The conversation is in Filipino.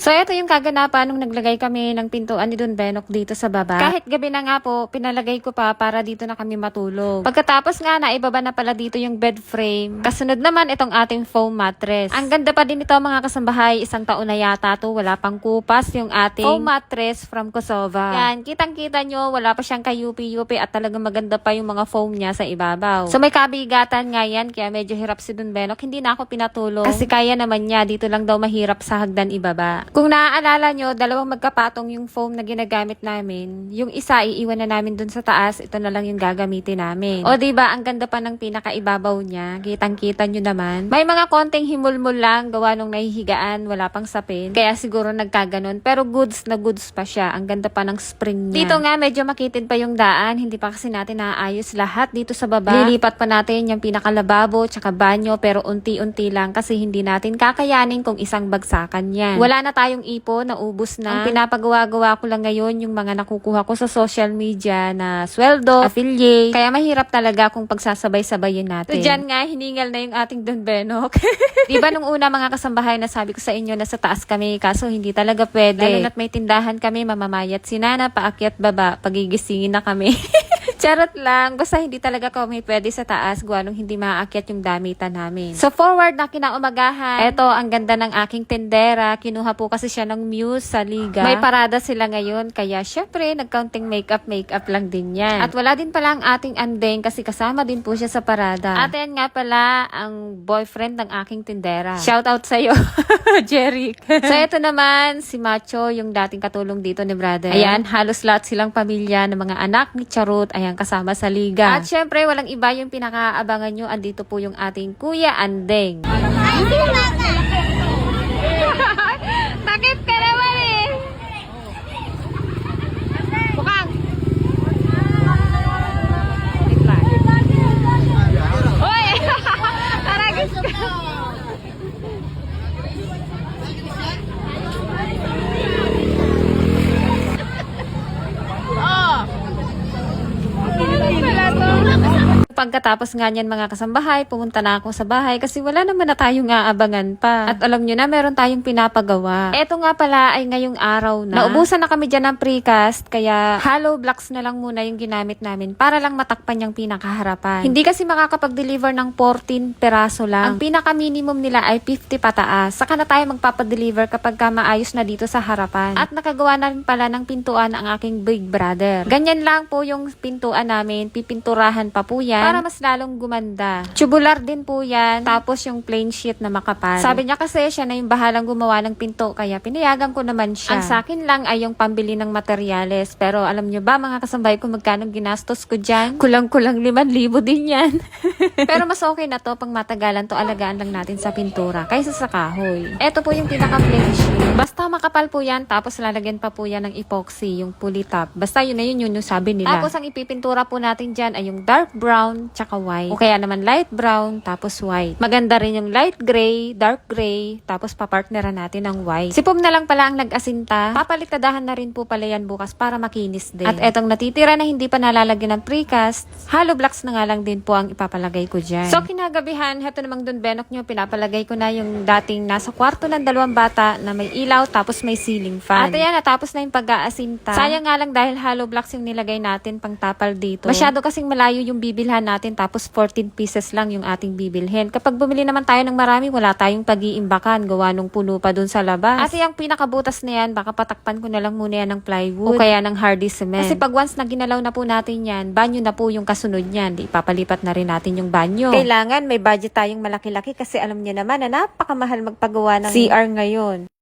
So, ito yung kaganapan nung naglagay kami ng pintuan ni Don Benok dito sa baba. Kahit gabi na nga po, pinalagay ko pa para dito na kami matulog. Pagkatapos nga, naibaba na pala dito yung bed frame. Kasunod naman itong ating foam mattress. Ang ganda pa din ito mga kasambahay. Isang taon na yata to. Wala pang kupas yung ating foam mattress from Kosova. Yan, kitang-kita nyo, wala pa siyang kayupi-yupi at talagang maganda pa yung mga foam niya sa ibabaw. So, may kabigatan nga yan, kaya medyo hirap si Don Benok. Hindi na ako pinatulong. Kasi kaya naman niya, dito lang daw mahirap sa hagdan ibaba. Kung naaalala nyo, dalawang magkapatong yung foam na ginagamit namin. Yung isa, iiwan na namin dun sa taas. Ito na lang yung gagamitin namin. O diba, ang ganda pa ng pinakaibabaw niya. Kitang-kita nyo naman. May mga konting himulmul lang, gawa nung nahihigaan, wala pang sapin. Kaya siguro nagkaganon. Pero goods na goods pa siya. Ang ganda pa ng spring niya. Dito nga, medyo makitid pa yung daan. Hindi pa kasi natin naayos lahat dito sa baba. Lilipat pa natin yung pinakalababo, tsaka banyo, pero unti-unti lang kasi hindi natin kakayanin kung isang bagsakan yan. Wala na tayong ipon, naubos na. Ang pinapagawa-gawa ko lang ngayon yung mga nakukuha ko sa social media na sweldo, affiliate. Kaya mahirap talaga kung pagsasabay-sabayin natin. So dyan nga, hiningal na yung ating Don Benok. Diba nung una mga kasambahay na sabi ko sa inyo na sa taas kami, kaso hindi talaga pwede. Lalo na't may tindahan kami, mamamayat si Nana, paakyat baba, pagigisingin na kami. Charot lang. Basta hindi talaga kami pwede sa taas. Gawa nung hindi maaakyat yung damitan namin. So, forward na kinaumagahan. Eto, ang ganda ng aking tendera. Kinuha po kasi siya ng Muse sa Liga. May parada sila ngayon. Kaya, syempre, nagcounting makeup lang din yan. At wala din pala ang ating andeng kasi kasama din po siya sa parada. At yan nga pala ang boyfriend ng aking tendera. Shout out sa'yo, Jerry. So, eto naman, si Macho, yung dating katulong dito ni brother. Ayan, halos lahat silang pamilya ng mga anak ni Charot. Ayan, kasama sa Liga. At syempre, walang iba yung pinakaabangan nyo. Andito po yung ating Kuya Andeng. Takip ka naman eh. Bukang. Uy! Taragis ka. Pagkatapos nga niyan mga kasambahay, pumunta na ako sa bahay kasi wala naman na tayong aabangan pa. At alam nyo na, meron tayong pinapagawa. Eto nga pala ay ngayong araw na. Naubusan na kami dyan ng precast, kaya hollow blocks na lang muna yung ginamit namin para lang matakpan yung pinakaharapan. Hindi kasi makakapag-deliver ng 14 peraso lang. Ang pinaka-minimum nila ay 50 pataas. Saka na tayo magpapadeliver kapag ka maayos na dito sa harapan. At nakagawa na rin pala ng pintuan ang aking big brother. Ganyan lang po yung pintuan namin. Pipinturahan pa po yan para mas lalong gumanda. Tubular din po yan. Tapos yung plain sheet na makapal. Sabi niya kasi siya na yung bahalang gumawa ng pinto kaya pinayagan ko naman siya. Ang sakin lang ay yung pambili ng materyales. Pero alam nyo ba mga kasambay ko magkano ginastos ko dyan? Kulang-kulang 5,000 din yan. Pero mas okay na to pang matagalan to, alagaan lang natin sa pintura kaysa sa kahoy. Ito po yung pinaka-plain sheet. Basta makapal po yan tapos lalagyan pa po yan ng epoxy, yung pulley top. Basta yun na yun yung sabi nila. Tapos ang ipipintura po natin dyan ay yung dark brown tsaka white. O kaya naman light brown, tapos white. Maganda rin yung light gray, dark gray, tapos papartneran natin ng white. Si Pum na lang pala ang nag-asinta. Papalitadahan na rin po pala yan bukas para makinis din. At etong natitira na hindi pa nalalagyan ng precast, hollow blocks na nga lang din po ang ipapalagay ko dyan. So kinagabihan, heto namang Don Benok nyo, pinapalagay ko na yung dating nasa kwarto ng 2 bata na may ilaw, tapos may ceiling fan. At ayan, natapos na yung pag-aasinta. Sayang nga lang dahil hollow blocks yung nilagay natin pang tapal dito. Masyado kasing malayo yung bibilhan natin tapos 14 pieces lang yung ating bibilhin. Kapag bumili naman tayo ng marami, wala tayong pag-iimbakan gawa nung puno pa dun sa labas. At yung pinakabutas na yan, baka patakpan ko na lang muna yan ng plywood o kaya ng hardy cement. Kasi pag once na ginalaw na po natin yan, banyo na po yung kasunod yan. Di papalipat na rin natin yung banyo. Kailangan may budget tayong malaki-laki kasi alam niyo naman na napakamahal magpagawa ng CR ngayon.